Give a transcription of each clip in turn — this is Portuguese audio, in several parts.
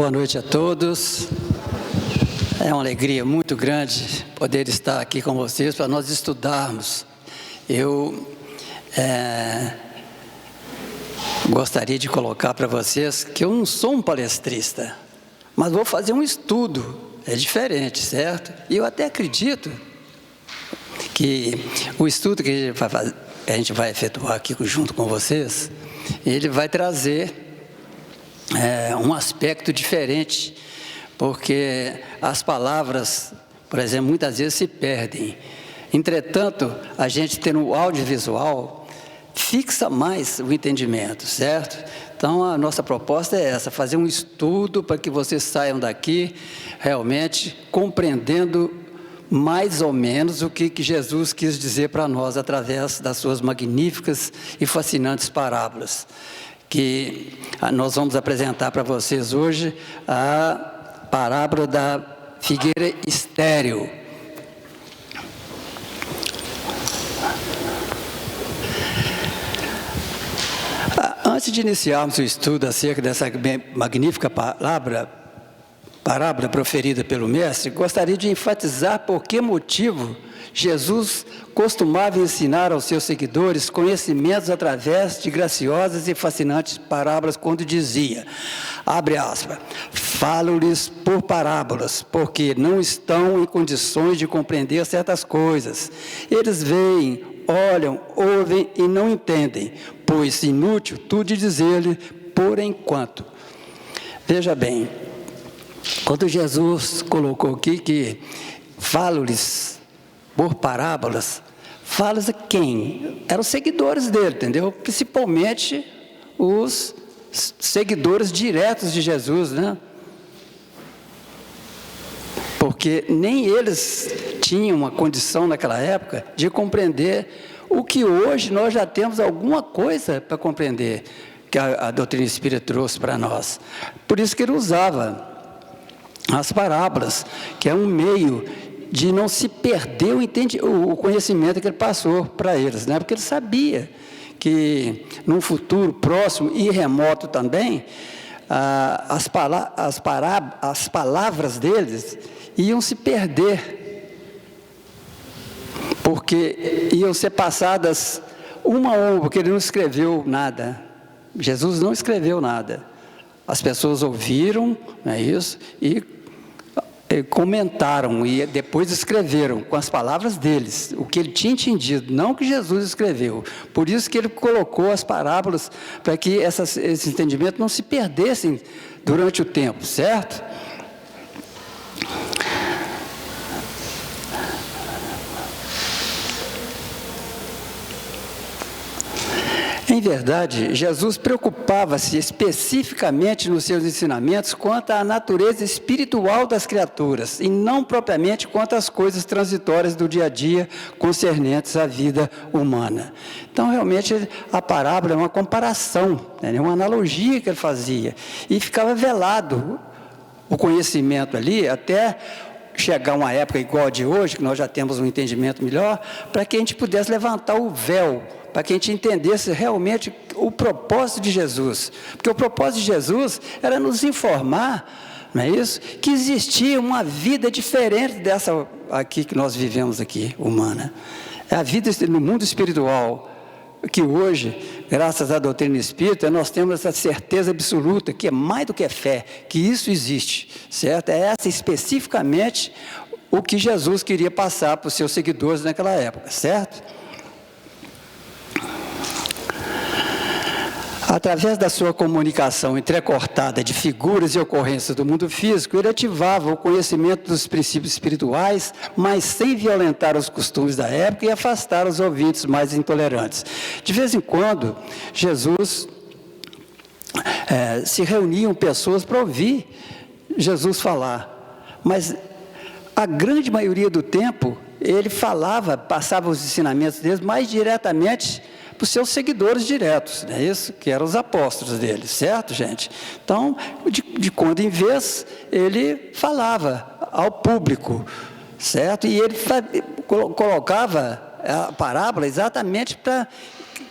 Boa noite a todos. É uma alegria muito grande poder estar aqui com vocês para nós estudarmos. Eu gostaria de colocar para vocês que eu não sou um palestrista, mas vou fazer um estudo. É diferente, certo? E eu até acredito que o estudo que a gente vai efetuar aqui junto com vocês, ele vai trazer um aspecto diferente, porque as palavras, por exemplo, muitas vezes se perdem. Entretanto, a gente tendo o audiovisual, fixa mais o entendimento, certo? Então, a nossa proposta é essa, fazer um estudo para que vocês saiam daqui realmente compreendendo mais ou menos o que Jesus quis dizer para nós através das suas magníficas e fascinantes parábolas, que nós vamos apresentar para vocês hoje a parábola da figueira estéril. Antes de iniciarmos o estudo acerca dessa magnífica parábola proferida pelo Mestre, gostaria de enfatizar por que motivo Jesus costumava ensinar aos seus seguidores conhecimentos através de graciosas e fascinantes parábolas, quando dizia, abre aspas, falo-lhes por parábolas, porque não estão em condições de compreender certas coisas. Eles veem, olham, ouvem e não entendem, pois inútil tudo dizer-lhe por enquanto. Veja bem, quando Jesus colocou aqui que falo-lhes por parábolas, fala-se quem? Eram os seguidores dele, entendeu? Principalmente os seguidores diretos de Jesus, né? Porque nem eles tinham uma condição naquela época de compreender o que hoje nós já temos alguma coisa para compreender, que a doutrina espírita trouxe para nós. Por isso que ele usava as parábolas, que é um meio de não se perder o conhecimento que ele passou para eles, né? Porque ele sabia que num futuro próximo e remoto também, as palavras deles iam se perder, porque iam ser passadas uma a uma, porque ele não escreveu nada. Jesus não escreveu nada. As pessoas ouviram, não é isso? E comentaram e depois escreveram com as palavras deles, o que ele tinha entendido, não que Jesus escreveu. Por isso que ele colocou as parábolas, para que esse entendimento não se perdessem durante o tempo, certo? Em verdade, Jesus preocupava-se especificamente nos seus ensinamentos quanto à natureza espiritual das criaturas, e não propriamente quanto às coisas transitórias do dia a dia concernentes à vida humana. Então, realmente, a parábola é uma comparação, é uma analogia que ele fazia, e ficava velado o conhecimento ali, até chegar uma época igual a de hoje, que nós já temos um entendimento melhor, para que a gente pudesse levantar o véu, para que a gente entendesse realmente o propósito de Jesus. Porque o propósito de Jesus era nos informar, não é isso? Que existia uma vida diferente dessa aqui que nós vivemos aqui, humana. É a vida no mundo espiritual, que hoje, graças à doutrina espírita, nós temos essa certeza absoluta, que é mais do que fé, que isso existe, certo? É essa especificamente o que Jesus queria passar para os seus seguidores naquela época, certo? Através da sua comunicação entrecortada de figuras e ocorrências do mundo físico, ele ativava o conhecimento dos princípios espirituais, mas sem violentar os costumes da época e afastar os ouvintes mais intolerantes. De vez em quando, Jesus se reuniam pessoas para ouvir Jesus falar, mas a grande maioria do tempo, ele falava, passava os ensinamentos dele mais diretamente para os seus seguidores diretos, não é isso? Que eram os apóstolos dele, certo, gente? Então, de quando em vez, ele falava ao público, certo? E ele colocava a parábola exatamente para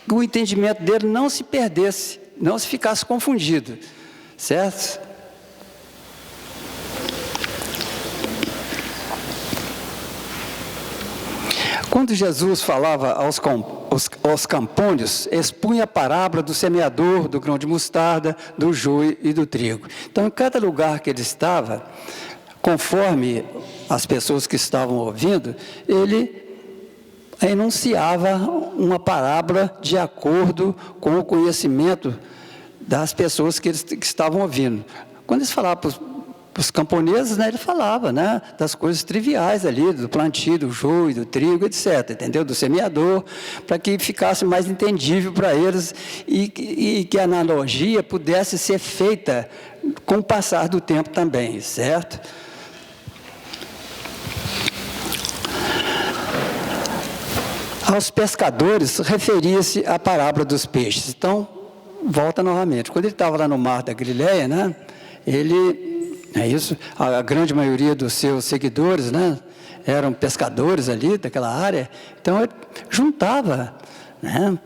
que o entendimento dele não se perdesse, não se ficasse confundido, certo? Quando Jesus falava aos campônios, expunha a parábola do semeador, do grão de mostarda, do joio e do trigo. Então, em cada lugar que ele estava, conforme as pessoas que estavam ouvindo, ele enunciava uma parábola de acordo com o conhecimento das pessoas que estavam ouvindo. Quando eles falavam para os camponeses, né, ele falava, né, das coisas triviais ali, do plantio, do joio, do trigo, etc., entendeu? Do semeador, para que ficasse mais entendível para eles e que a analogia pudesse ser feita com o passar do tempo também, certo? Aos pescadores referia-se à parábola dos peixes. Então, volta novamente. Quando ele estava lá no mar da Galileia, né, a grande maioria dos seus seguidores, né, eram pescadores ali daquela área, então ele juntava, né,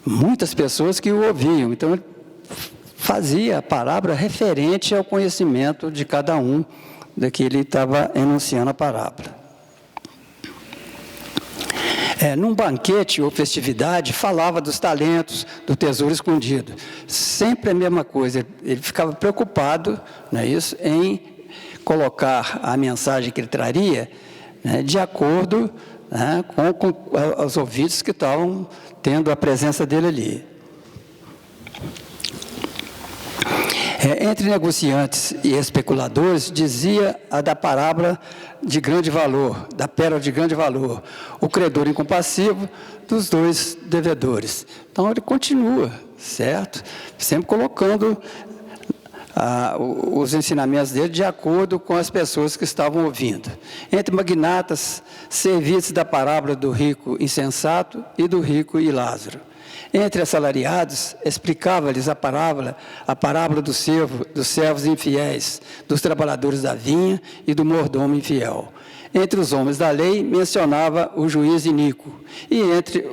muitas pessoas que o ouviam. Então, ele fazia a parábola referente ao conhecimento de cada um da que ele estava enunciando a parábola. Num banquete ou festividade, falava dos talentos, do tesouro escondido. Sempre a mesma coisa, ele ficava preocupado, não é isso, em colocar a mensagem que ele traria, né, de acordo, né, com os ouvidos que estavam tendo a presença dele ali. Entre negociantes e especuladores, dizia a da parábola de grande valor, da pérola de grande valor, o credor incompassivo dos dois devedores. Então, ele continua, certo? Sempre colocando os ensinamentos dele de acordo com as pessoas que estavam ouvindo. Entre magnatas, servia-se da parábola do rico insensato e do rico e Lázaro. Entre assalariados, explicava-lhes a parábola dos servos infiéis, dos trabalhadores da vinha e do mordomo infiel. Entre os homens da lei, mencionava o juiz iníquo. E entre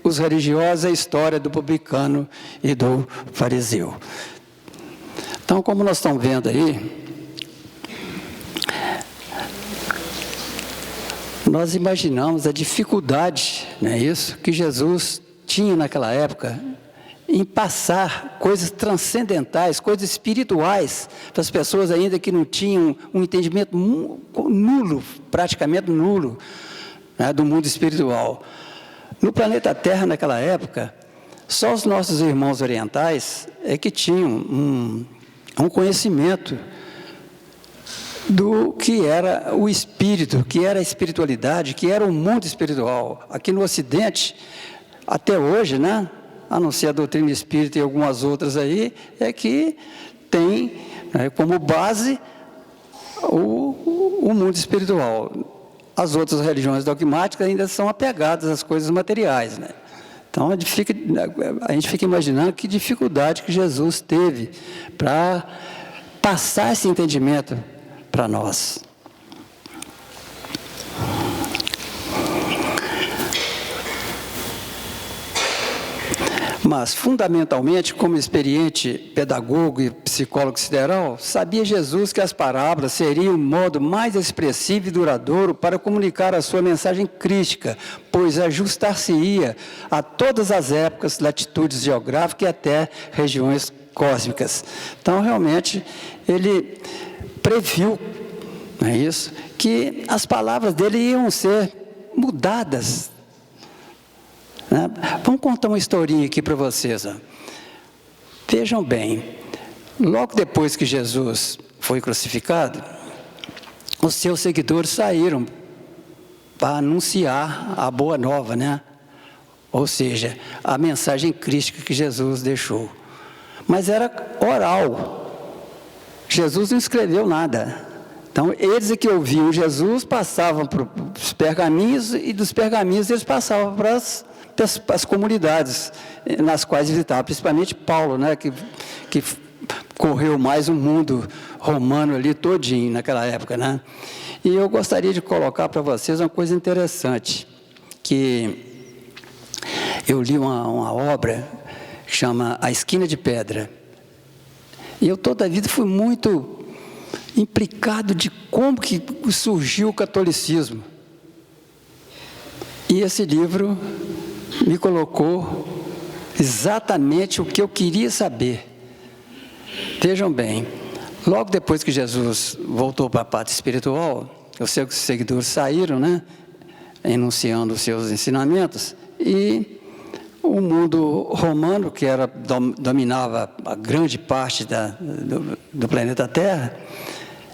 os religiosos, a história do publicano e do fariseu. Então, como nós estamos vendo aí, nós imaginamos a dificuldade, não é isso, que Jesus tinha naquela época em passar coisas transcendentais, coisas espirituais para as pessoas ainda que não tinham um entendimento nulo, praticamente nulo, né, do mundo espiritual. No planeta Terra, naquela época, só os nossos irmãos orientais é que tinham um conhecimento do que era o espírito, que era a espiritualidade, que era o mundo espiritual. Aqui no Ocidente, até hoje, né, a não ser a doutrina espírita e algumas outras aí, é que tem, né, como base o mundo espiritual. As outras religiões dogmáticas ainda são apegadas às coisas materiais, né? Então, a gente fica imaginando que dificuldade que Jesus teve para passar esse entendimento para nós. Mas, fundamentalmente, como experiente pedagogo e psicólogo sideral, sabia Jesus que as parábolas seriam o modo mais expressivo e duradouro para comunicar a sua mensagem crística, pois ajustar-se-ia a todas as épocas, latitudes geográficas e até regiões cósmicas. Então, realmente, ele previu, não é isso, que as palavras dele iam ser mudadas. Vamos contar uma historinha aqui para vocês. Vejam bem, logo depois que Jesus foi crucificado, os seus seguidores saíram para anunciar a boa nova, né? Ou seja, a mensagem crística que Jesus deixou. Mas era oral. Jesus não escreveu nada. Então, eles que ouviam Jesus passavam para os pergaminhos e dos pergaminhos eles passavam para as comunidades nas quais visitavam, principalmente Paulo, né, que correu mais o mundo romano ali todinho naquela época, né? E eu gostaria de colocar para vocês uma coisa interessante, que eu li uma obra que chama A Esquina de Pedra, e eu toda a vida fui muito implicado de como que surgiu o catolicismo. E esse livro me colocou exatamente o que eu queria saber. Vejam bem, logo depois que Jesus voltou para a parte espiritual, os seus seguidores saíram, né, enunciando os seus ensinamentos, e o mundo romano, que dominava a grande parte do planeta Terra,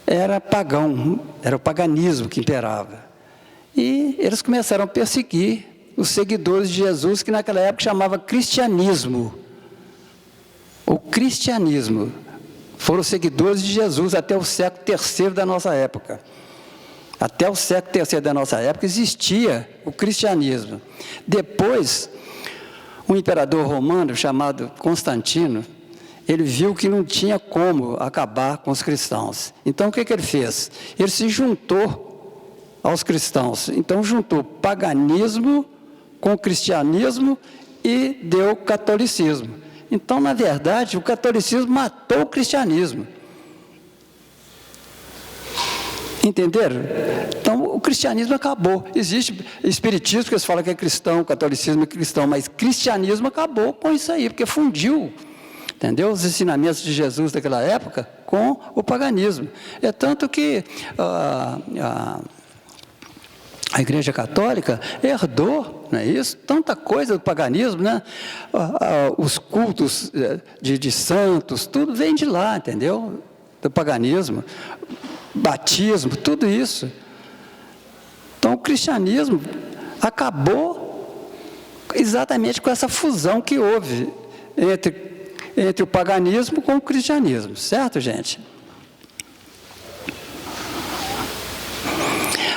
era pagão, era o paganismo que imperava. E eles começaram a perseguir os seguidores de Jesus, que naquela época chamava cristianismo. O cristianismo foram os seguidores de Jesus até o século III da nossa época. Até o século III da nossa época existia o cristianismo. Depois, um imperador romano chamado Constantino, ele viu que não tinha como acabar com os cristãos. Então, o que ele fez? Ele se juntou aos cristãos. Então, juntou paganismo com cristianismo e deu catolicismo. Então, na verdade, o catolicismo matou o cristianismo. Entenderam? Então, o cristianismo acabou. Existe espiritismo, que eles falam que é cristão, catolicismo é cristão, mas cristianismo acabou com isso aí, porque fundiu, entendeu? Os ensinamentos de Jesus daquela época com o paganismo. É tanto que a Igreja Católica herdou, não é isso? Tanta coisa do paganismo, né? Os cultos de santos, tudo vem de lá, entendeu? Do paganismo, batismo, tudo isso. Então, o cristianismo acabou exatamente com essa fusão que houve entre o paganismo com o cristianismo, certo, gente?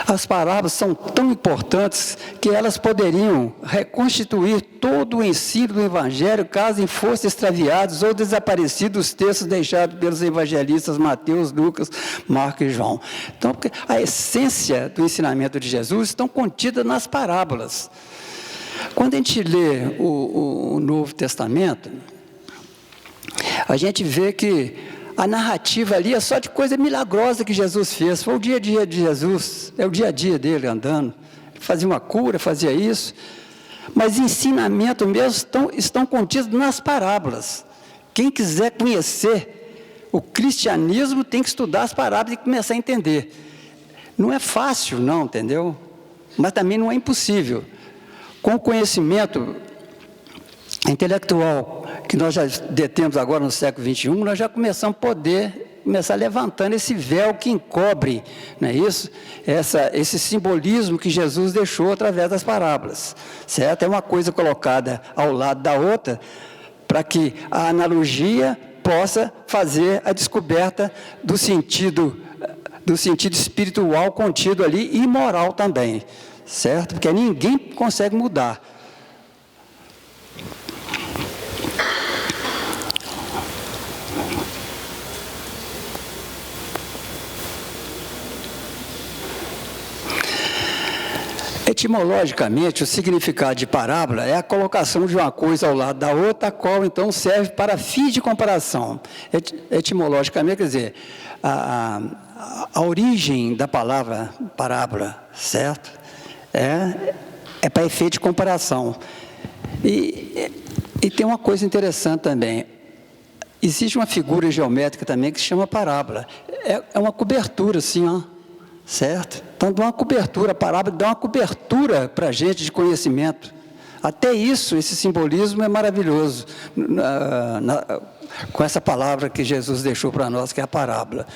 As parábolas são tão importantes que elas poderiam reconstituir todo o ensino do Evangelho, caso fossem extraviados ou desaparecidos os textos deixados pelos evangelistas Mateus, Lucas, Marcos e João. Então, porque a essência do ensinamento de Jesus estão contida nas parábolas. Quando a gente lê o Novo Testamento, a gente vê que a narrativa ali é só de coisa milagrosa que Jesus fez. Foi o dia a dia de Jesus, é o dia a dia dele andando. Ele fazia uma cura, fazia isso. Mas ensinamento mesmo estão contidos nas parábolas. Quem quiser conhecer o cristianismo tem que estudar as parábolas e começar a entender. Não é fácil, não, entendeu? Mas também não é impossível. Com o conhecimento intelectual que nós já detemos agora no século XXI, nós já começamos a começar levantando esse véu que encobre, não é isso? Esse simbolismo que Jesus deixou através das parábolas, certo? É uma coisa colocada ao lado da outra, para que a analogia possa fazer a descoberta do sentido espiritual contido ali e moral também, certo? Porque ninguém consegue mudar. Etimologicamente, o significado de parábola é a colocação de uma coisa ao lado da outra, a qual então serve para fins de comparação. Etimologicamente, quer dizer, a origem da palavra parábola, certo? É para efeito de comparação. E tem uma coisa interessante também. Existe uma figura geométrica também que se chama parábola. É uma cobertura, assim, ó. Certo? Então, dá uma cobertura, a parábola dá uma cobertura para a gente de conhecimento. Até isso, esse simbolismo é maravilhoso, com essa palavra que Jesus deixou para nós, que é a parábola.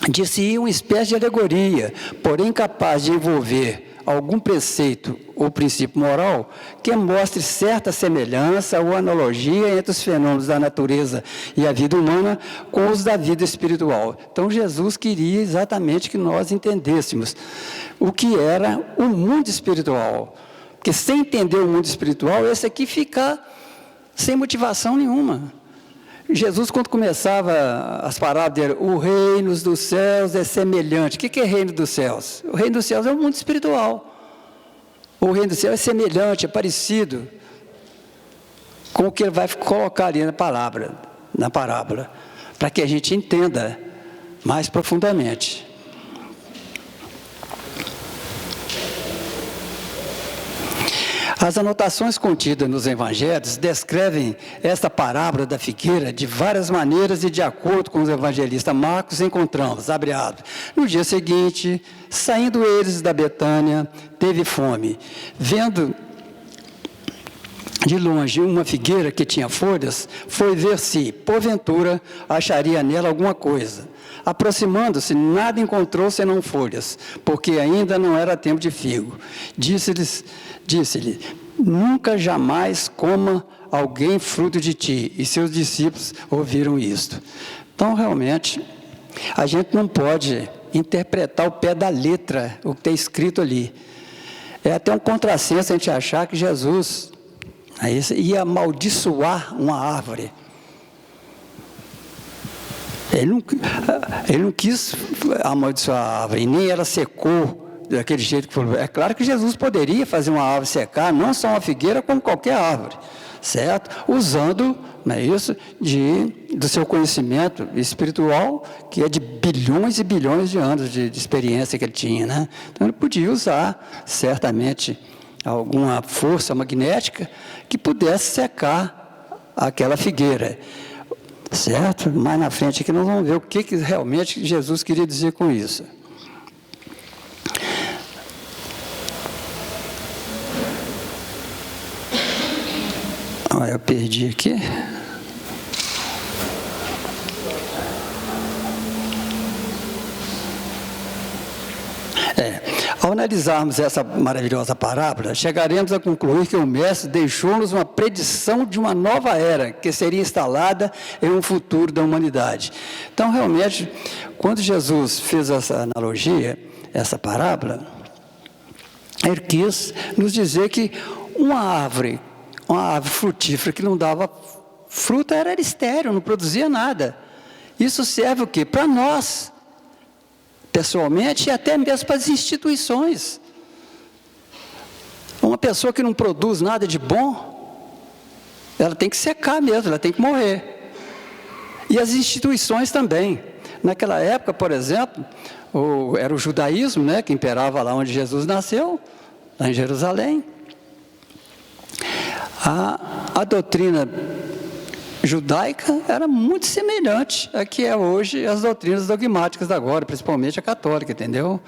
Disse uma espécie de alegoria, porém capaz de envolver algum preceito ou princípio moral que mostre certa semelhança ou analogia entre os fenômenos da natureza e a vida humana com os da vida espiritual. Então, Jesus queria exatamente que nós entendêssemos o que era o mundo espiritual. Porque sem entender o mundo espiritual, esse aqui fica sem motivação nenhuma. Jesus, quando começava as parábolas dele, o reino dos céus é semelhante. O que é reino dos céus? O reino dos céus é o mundo espiritual. O reino dos céus é semelhante, é parecido com o que ele vai colocar ali na parábola, para que a gente entenda mais profundamente. As anotações contidas nos evangelhos descrevem esta parábola da figueira de várias maneiras e de acordo com os evangelistas Marcos encontramos, abre aspas, no dia seguinte, saindo eles da Betânia, teve fome. Vendo de longe uma figueira que tinha folhas, foi ver se, porventura, acharia nela alguma coisa. Aproximando-se, nada encontrou senão folhas, porque ainda não era tempo de figo. Disse-lhe, nunca jamais coma alguém fruto de ti. E seus discípulos ouviram isto. Então, realmente, a gente não pode interpretar o pé da letra, o que está escrito ali. É até um contrassenso a gente achar que Jesus ia amaldiçoar uma árvore. Ele não quis amaldiçoar a árvore, nem ela secou daquele jeito que falou. É claro que Jesus poderia fazer uma árvore secar, não só uma figueira, como qualquer árvore, certo? Usando, não é isso, do seu conhecimento espiritual, que é de bilhões e bilhões de anos de experiência que ele tinha, né? Então ele podia usar, certamente, alguma força magnética que pudesse secar aquela figueira. Certo? Mais na frente aqui nós vamos ver o que realmente Jesus queria dizer com isso. Olha, eu perdi aqui. Ao analisarmos essa maravilhosa parábola, chegaremos a concluir que o Mestre deixou-nos uma predição de uma nova era que seria instalada em um futuro da humanidade. Então, realmente, quando Jesus fez essa analogia, essa parábola, ele quis nos dizer que uma árvore frutífera que não dava fruta era estéril, não produzia nada. Isso serve o quê? Para nós, pessoalmente, e até mesmo para as instituições. Uma pessoa que não produz nada de bom, ela tem que secar mesmo, ela tem que morrer. E as instituições também. Naquela época, por exemplo, era o judaísmo, né, que imperava lá onde Jesus nasceu, lá em Jerusalém. A doutrina judaica era muito semelhante a que é hoje as doutrinas dogmáticas da agora, principalmente a católica, entendeu?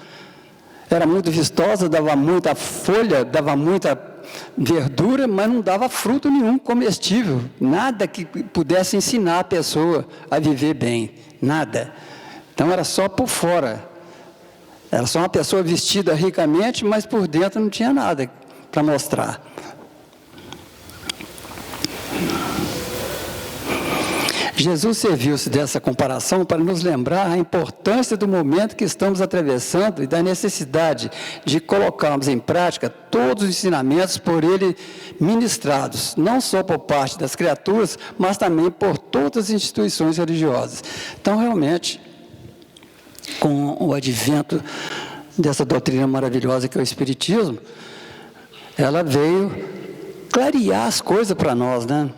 Era muito vistosa, dava muita folha, dava muita verdura, mas não dava fruto nenhum comestível, nada que pudesse ensinar a pessoa a viver bem, nada. Então era só por fora, era só uma pessoa vestida ricamente, mas por dentro não tinha nada para mostrar. Jesus serviu-se dessa comparação para nos lembrar a importância do momento que estamos atravessando e da necessidade de colocarmos em prática todos os ensinamentos por ele ministrados, não só por parte das criaturas, mas também por todas as instituições religiosas. Então, realmente, com o advento dessa doutrina maravilhosa que é o Espiritismo, ela veio clarear as coisas para nós, né?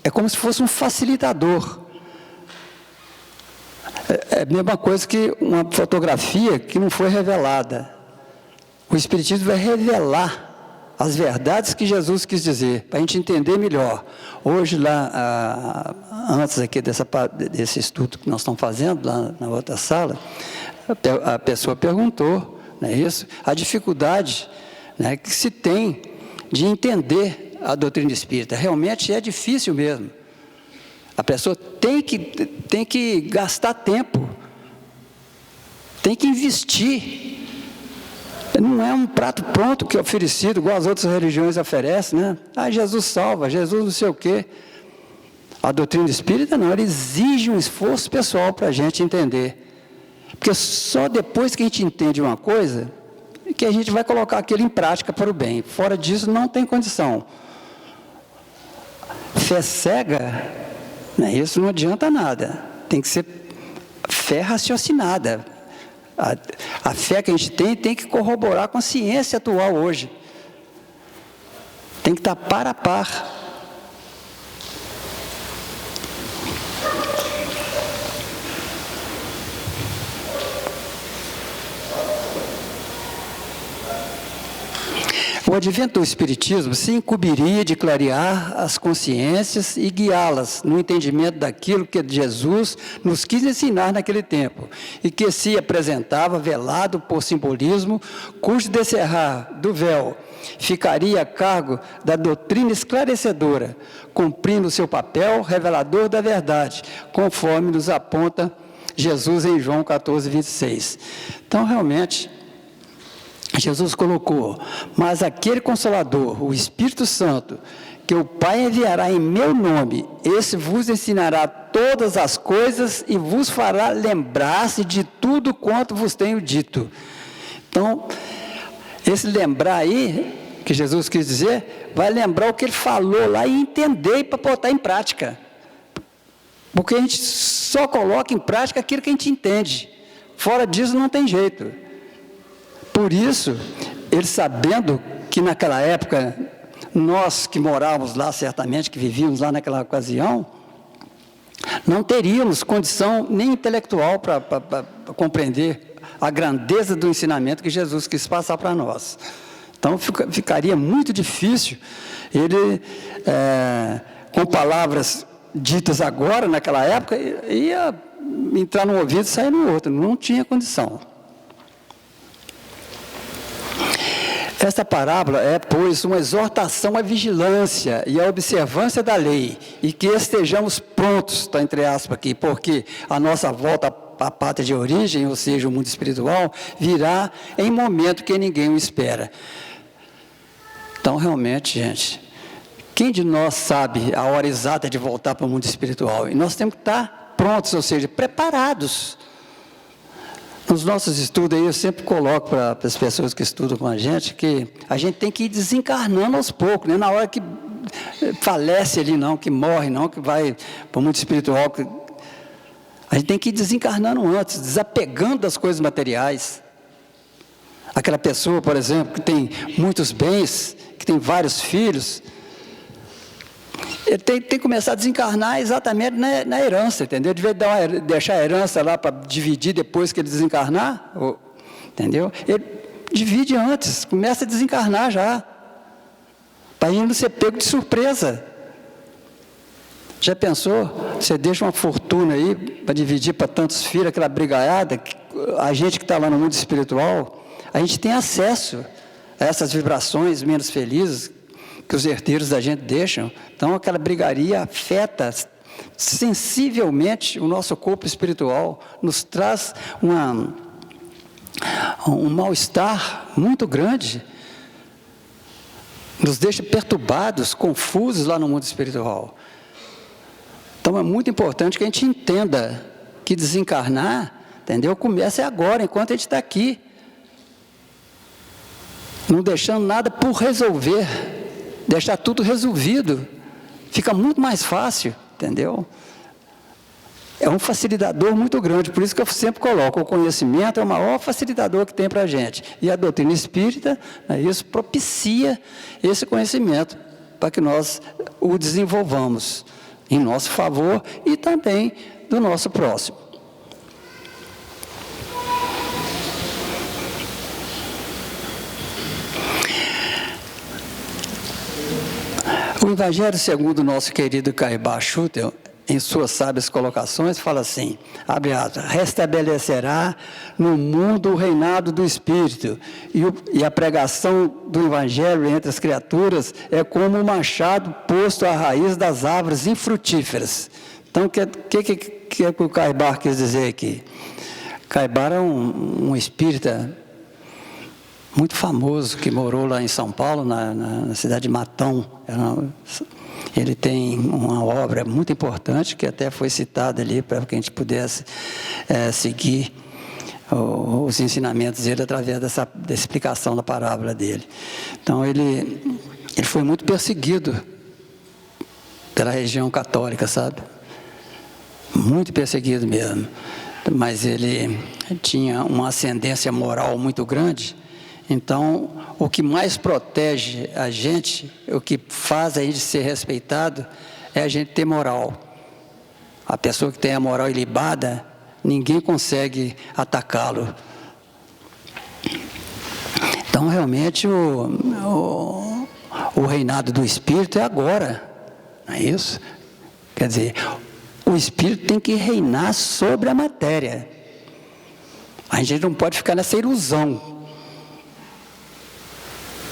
É como se fosse um facilitador. É a mesma coisa que uma fotografia que não foi revelada. O Espiritismo vai revelar as verdades que Jesus quis dizer, para a gente entender melhor. Hoje, lá, antes aqui desse estudo que nós estamos fazendo, lá na outra sala, a pessoa perguntou, não é isso? A dificuldade, né, que se tem de entender a doutrina espírita. Realmente é difícil mesmo. A pessoa tem que gastar tempo, tem que investir. Não é um prato pronto que é oferecido, igual as outras religiões oferecem, né? Ah, Jesus salva, Jesus não sei o quê. A doutrina espírita não, ela exige um esforço pessoal para a gente entender. Porque só depois que a gente entende uma coisa, que a gente vai colocar aquilo em prática para o bem. Fora disso, não tem condição. Fé cega, né, isso não adianta nada. Tem que ser fé raciocinada. A fé que a gente tem que corroborar com a ciência atual hoje. Tem que estar par a par. O O advento do Espiritismo se incumbiria de clarear as consciências e guiá-las no entendimento daquilo que Jesus nos quis ensinar naquele tempo, e que se apresentava velado por simbolismo, cujo descerrar do véu ficaria a cargo da doutrina esclarecedora, cumprindo seu papel revelador da verdade, conforme nos aponta Jesus em João 14, 26. Então, realmente, Jesus colocou: mas aquele Consolador, o Espírito Santo, que o Pai enviará em meu nome, esse vos ensinará todas as coisas e vos fará lembrar-se de tudo quanto vos tenho dito. Então, esse lembrar aí, que Jesus quis dizer, vai lembrar o que ele falou lá e entender para botar em prática. Porque a gente só coloca em prática aquilo que a gente entende. Fora disso não tem jeito. Por isso, ele sabendo que naquela época, nós que morávamos lá certamente, que vivíamos lá naquela ocasião, não teríamos condição nem intelectual para compreender a grandeza do ensinamento que Jesus quis passar para nós. Então, ficaria muito difícil ele, com palavras ditas agora, naquela época, ia entrar num ouvido e sair no outro. Não tinha condição. Esta parábola é, pois, uma exortação à vigilância e à observância da lei, e que estejamos prontos, está entre aspas aqui, porque a nossa volta à pátria de origem, ou seja, o mundo espiritual, virá em momento que ninguém o espera. Então, realmente, gente, quem de nós sabe a hora exata de voltar para o mundo espiritual? E nós temos que estar prontos, ou seja, preparados. Nos nossos estudos aí, eu sempre coloco para as pessoas que estudam com a gente, que a gente tem que ir desencarnando aos poucos, né? Na hora que falece ali não, que morre não, que vai para o mundo espiritual, a gente tem que ir desencarnando antes, desapegando das coisas materiais. Aquela pessoa, por exemplo, que tem muitos bens, que tem vários filhos, ele tem que começar a desencarnar exatamente na herança, entendeu? Devia deixar a herança lá para dividir depois que ele desencarnar, entendeu? Ele divide antes, começa a desencarnar já, para ele não ser pego de surpresa. Já pensou? Você deixa uma fortuna aí para dividir para tantos filhos, aquela brigaiada, a gente que está lá no mundo espiritual, a gente tem acesso a essas vibrações menos felizes que os herdeiros da gente deixam. Então, aquela brigaria afeta sensivelmente o nosso corpo espiritual, nos traz um mal-estar muito grande, nos deixa perturbados, confusos lá no mundo espiritual. Então, é muito importante que a gente entenda que desencarnar, entendeu? Começa agora, enquanto a gente está aqui, não deixando nada por resolver, deixar tudo resolvido, fica muito mais fácil, entendeu? É um facilitador muito grande, por isso que eu sempre coloco, o conhecimento é o maior facilitador que tem para a gente, e a doutrina espírita, isso propicia esse conhecimento, para que nós o desenvolvamos em nosso favor e também do nosso próximo. O Evangelho segundo o nosso querido Caibar Schutel, em suas sábias colocações, fala assim, abre aspas, restabelecerá no mundo o reinado do Espírito, e a pregação do Evangelho entre as criaturas é como um machado posto à raiz das árvores infrutíferas. Então, o que o Caibar quis dizer aqui? Caibar é um espírita muito famoso, que morou lá em São Paulo, na cidade de Matão. Ele tem uma obra muito importante, que até foi citada ali, para que a gente pudesse seguir os ensinamentos dele através dessa explicação da parábola dele. Então, ele foi muito perseguido pela região católica, sabe? Muito perseguido mesmo. Mas ele tinha uma ascendência moral muito grande. Então, o que mais protege a gente, o que faz a gente ser respeitado, é a gente ter moral. A pessoa que tem a moral ilibada, ninguém consegue atacá-lo. Então, realmente, o reinado do Espírito é agora, não é isso? Quer dizer, o Espírito tem que reinar sobre a matéria. A gente não pode ficar nessa ilusão.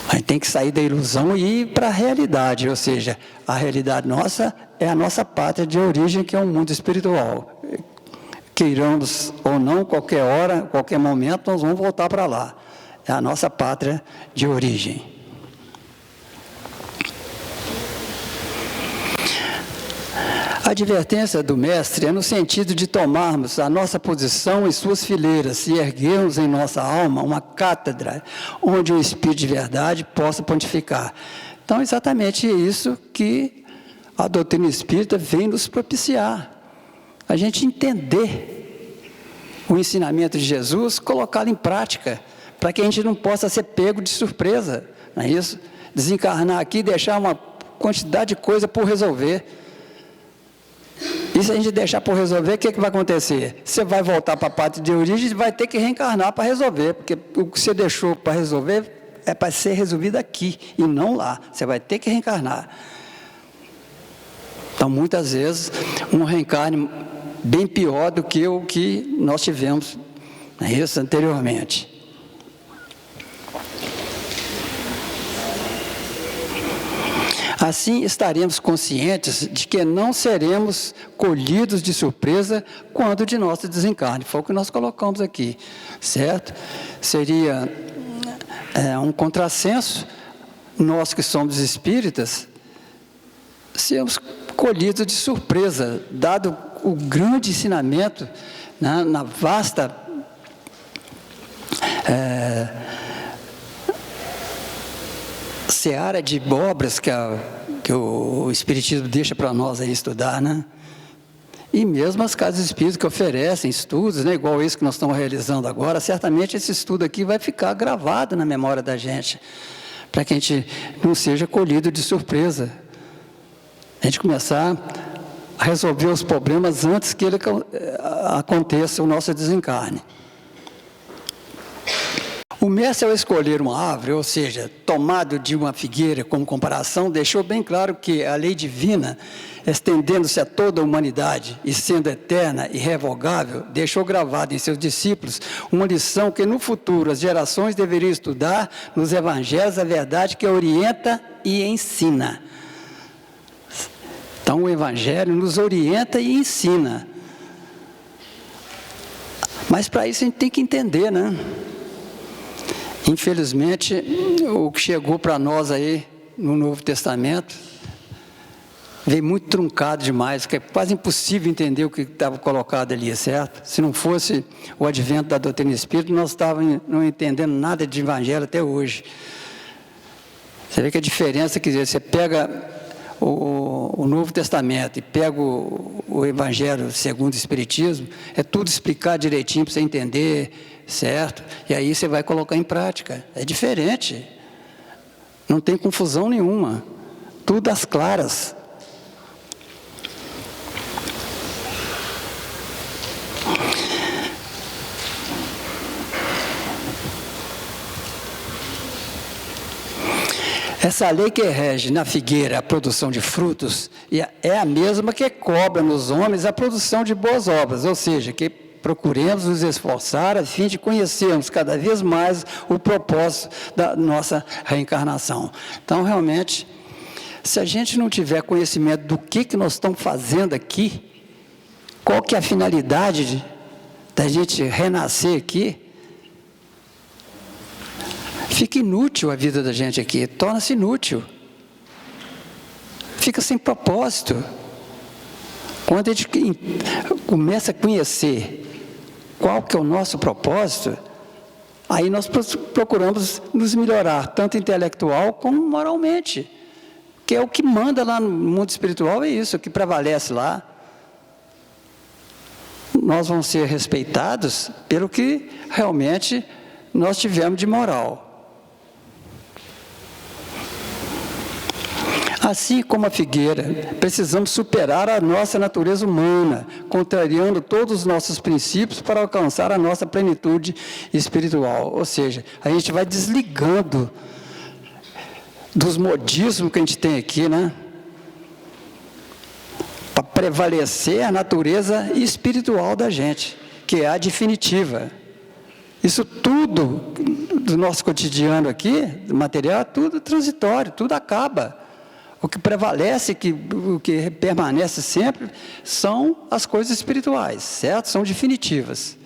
A gente tem que sair da ilusão e ir para a realidade, ou seja, a realidade nossa é a nossa pátria de origem, que é o mundo espiritual. Queiramos ou não, qualquer hora, qualquer momento, nós vamos voltar para lá. É a nossa pátria de origem. A advertência do Mestre é no sentido de tomarmos a nossa posição em suas fileiras e erguermos em nossa alma uma cátedra onde o Espírito de verdade possa pontificar. Então, é exatamente isso que a doutrina espírita vem nos propiciar. A gente entender o ensinamento de Jesus, colocá-lo em prática, para que a gente não possa ser pego de surpresa, não é isso? Desencarnar aqui e deixar uma quantidade de coisa por resolver. E se a gente deixar por resolver, o que vai acontecer? Você vai voltar para a pátria de origem e vai ter que reencarnar para resolver, porque o que você deixou para resolver é para ser resolvido aqui e não lá. Você vai ter que reencarnar. Então, muitas vezes, um reencarne bem pior do que o que nós tivemos, não é isso, anteriormente. Assim, estaremos conscientes de que não seremos colhidos de surpresa quando de nosso desencarne. Foi o que nós colocamos aqui, certo? Seria um contrassenso, nós que somos espíritas, sermos colhidos de surpresa, dado o grande ensinamento, né, na vasta seara de obras que o Espiritismo deixa para nós aí estudar, né? E mesmo as casas espíritas que oferecem estudos, né, igual esse que nós estamos realizando agora, certamente esse estudo aqui vai ficar gravado na memória da gente, para que a gente não seja colhido de surpresa. A gente começar a resolver os problemas antes que aconteça o nosso desencarne. O Mestre, ao escolher uma árvore, ou seja, tomado de uma figueira como comparação, deixou bem claro que a lei divina, estendendo-se a toda a humanidade e sendo eterna e irrevogável, deixou gravado em seus discípulos uma lição que no futuro as gerações deveriam estudar nos evangelhos, a verdade que orienta e ensina. Então, o Evangelho nos orienta e ensina. Mas para isso a gente tem que entender, né? Infelizmente, o que chegou para nós aí no Novo Testamento veio muito truncado demais, que é quase impossível entender o que estava colocado ali, certo? Se não fosse o advento da doutrina espírita, nós estávamos não entendendo nada de Evangelho até hoje. Você vê que a diferença, quer dizer, você pega o Novo Testamento e pega o Evangelho segundo o Espiritismo, é tudo explicado direitinho para você entender, certo? E aí você vai colocar em prática. É diferente. Não tem confusão nenhuma. Tudo às claras. Essa lei que rege na figueira a produção de frutos é a mesma que cobra nos homens a produção de boas obras, ou seja, que procuremos nos esforçar a fim de conhecermos cada vez mais o propósito da nossa reencarnação. Então, realmente, se a gente não tiver conhecimento do que nós estamos fazendo aqui, qual que é a finalidade da gente renascer aqui, fica inútil a vida da gente aqui, torna-se inútil. Fica sem propósito. Quando a gente começa a conhecer qual que é o nosso propósito, aí nós procuramos nos melhorar, tanto intelectual como moralmente. Que é o que manda lá no mundo espiritual, é isso, o que prevalece lá. Nós vamos ser respeitados pelo que realmente nós tivemos de moral. Assim como a figueira, precisamos superar a nossa natureza humana, contrariando todos os nossos princípios para alcançar a nossa plenitude espiritual. Ou seja, a gente vai desligando dos modismos que a gente tem aqui, né? Para prevalecer a natureza espiritual da gente, que é a definitiva. Isso tudo do nosso cotidiano aqui, do material, é tudo transitório, tudo acaba. O que prevalece, o que permanece sempre, são as coisas espirituais, certo? São definitivas.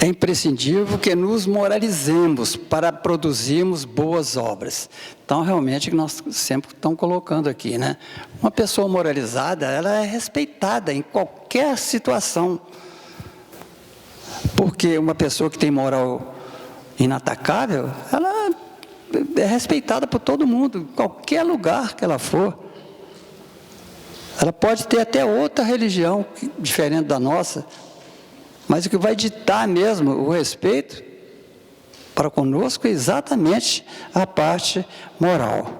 É imprescindível que nos moralizemos para produzirmos boas obras. Então, realmente, nós sempre estamos colocando aqui, né? Uma pessoa moralizada, ela é respeitada em qualquer situação. Porque uma pessoa que tem moral inatacável, ela é respeitada por todo mundo, em qualquer lugar que ela for. Ela pode ter até outra religião diferente da nossa, mas o que vai ditar mesmo o respeito para conosco é exatamente a parte moral.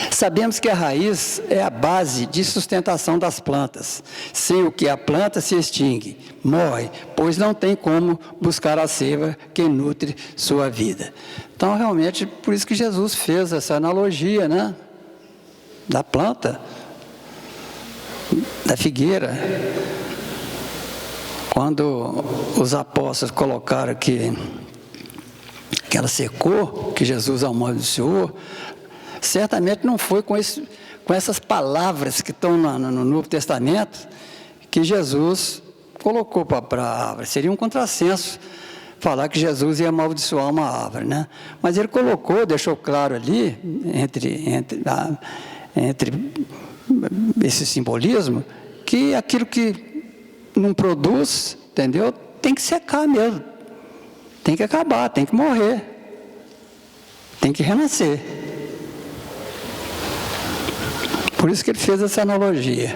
Sabemos que a raiz é a base de sustentação das plantas, sem o que a planta se extingue, morre, pois não tem como buscar a seiva que nutre sua vida. Então, realmente, por isso que Jesus fez essa analogia, né? Da planta, da figueira. Quando os apóstolos colocaram que ela secou, que Jesus amaldiçoou, certamente não foi com essas palavras que estão no Novo Testamento que Jesus colocou para a árvore. Seria um contrassenso falar que Jesus ia amaldiçoar uma árvore, né? Mas ele colocou, deixou claro ali, entre esse simbolismo, que aquilo que não produz, entendeu? Tem que secar mesmo. Tem que acabar, tem que morrer. Tem que renascer. Por isso que ele fez essa analogia.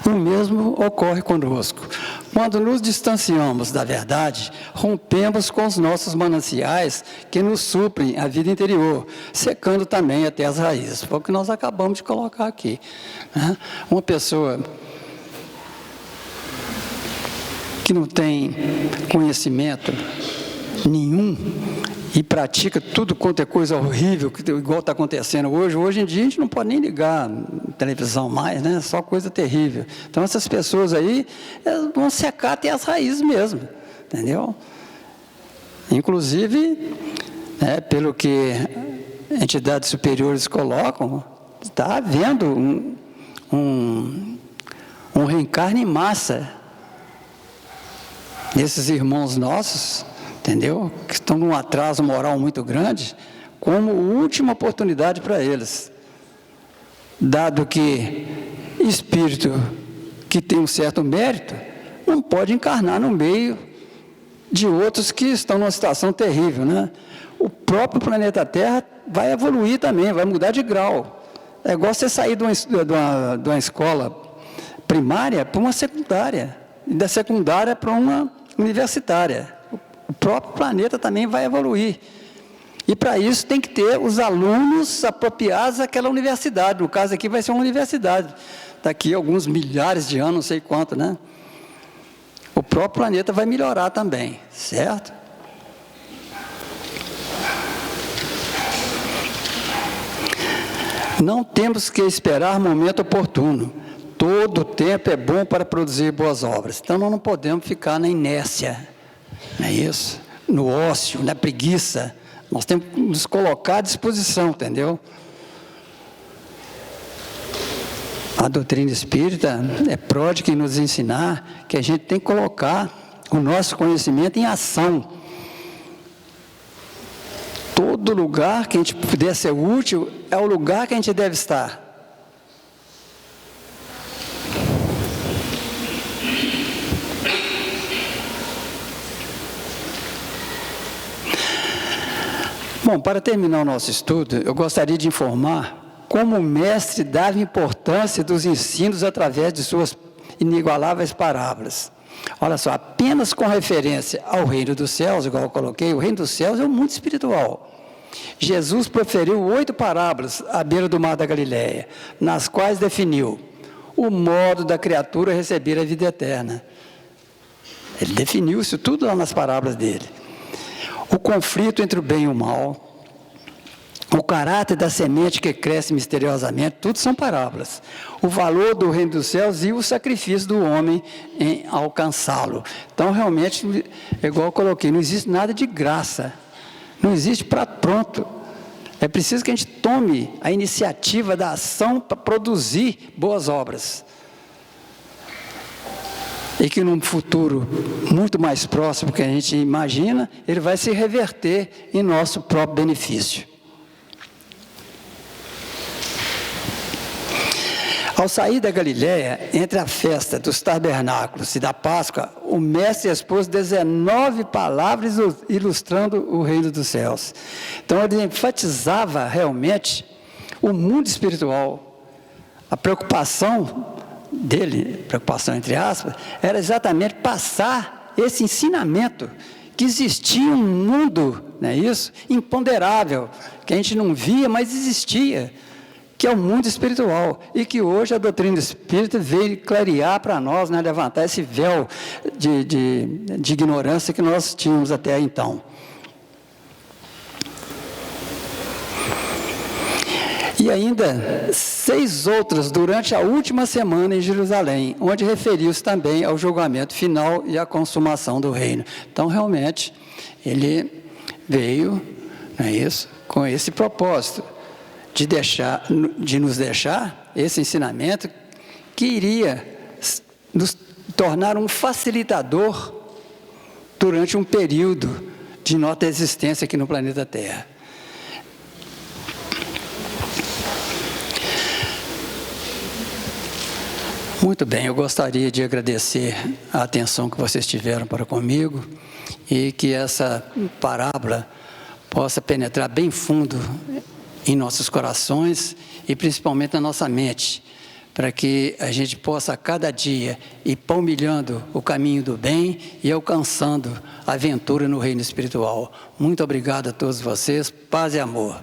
O mesmo ocorre conosco. Quando nos distanciamos da verdade, rompemos com os nossos mananciais que nos suprem a vida interior, secando também até as raízes. Foi o que nós acabamos de colocar aqui, né? Uma pessoa que não tem conhecimento nenhum e pratica tudo quanto é coisa horrível, igual está acontecendo hoje. Hoje em dia a gente não pode nem ligar televisão mais, né? Só coisa terrível. Então essas pessoas aí vão secar até as raízes mesmo, entendeu? Inclusive, pelo que entidades superiores colocam, está havendo um reencarne em massa desses irmãos nossos, entendeu? Que estão num atraso moral muito grande, como última oportunidade para eles. Dado que espírito que tem um certo mérito, não pode encarnar no meio de outros que estão numa situação terrível, né? O próprio planeta Terra vai evoluir também, vai mudar de grau. É igual você sair de uma escola primária para uma secundária, e da secundária para uma universitária. O próprio planeta também vai evoluir. E para isso tem que ter os alunos apropriados àquela universidade. No caso aqui vai ser uma universidade. Daqui a alguns milhares de anos, não sei quanto, né? O próprio planeta vai melhorar também, certo? Não temos que esperar momento oportuno. Todo tempo é bom para produzir boas obras. Então nós não podemos ficar na inércia, não é isso? No ócio, na preguiça. Nós temos que nos colocar à disposição, entendeu? A doutrina espírita é pródiga em nos ensinar que a gente tem que colocar o nosso conhecimento em ação. Todo lugar que a gente puder ser útil é o lugar que a gente deve estar. Bom, para terminar o nosso estudo, eu gostaria de informar como o mestre dava importância dos ensinos através de suas inigualáveis parábolas. Olha só, apenas com referência ao reino dos céus, igual eu coloquei, o reino dos céus é o mundo espiritual. Jesus proferiu 8 parábolas à beira do mar da Galileia, nas quais definiu o modo da criatura receber a vida eterna. Ele definiu isso tudo lá nas parábolas dele. O conflito entre o bem e o mal, o caráter da semente que cresce misteriosamente, tudo são parábolas. O valor do reino dos céus e o sacrifício do homem em alcançá-lo. Então, realmente, igual eu coloquei, não existe nada de graça. Não existe prato pronto. É preciso que a gente tome a iniciativa da ação para produzir boas obras. E que num futuro muito mais próximo que a gente imagina, ele vai se reverter em nosso próprio benefício. Ao sair da Galileia, entre a festa dos tabernáculos e da Páscoa, o mestre expôs 19 palavras ilustrando o reino dos céus. Então, ele enfatizava realmente o mundo espiritual. A preocupação dele, preocupação entre aspas, era exatamente passar esse ensinamento, que existia um mundo, não é isso? Imponderável, que a gente não via, mas existia, que é o mundo espiritual, e que hoje a doutrina espírita veio clarear para nós, né, levantar esse véu de ignorância que nós tínhamos até então. E ainda 6 outras durante a última semana em Jerusalém, onde referiu-se também ao julgamento final e à consumação do reino. Então, realmente, ele veio, não é isso, com esse propósito, de nos deixar esse ensinamento que iria nos tornar um facilitador durante um período de nossa existência aqui no planeta Terra. Muito bem, eu gostaria de agradecer a atenção que vocês tiveram para comigo e que essa parábola possa penetrar bem fundo em nossos corações e principalmente na nossa mente, para que a gente possa a cada dia ir palmilhando o caminho do bem e alcançando a aventura no reino espiritual. Muito obrigado a todos vocês, paz e amor.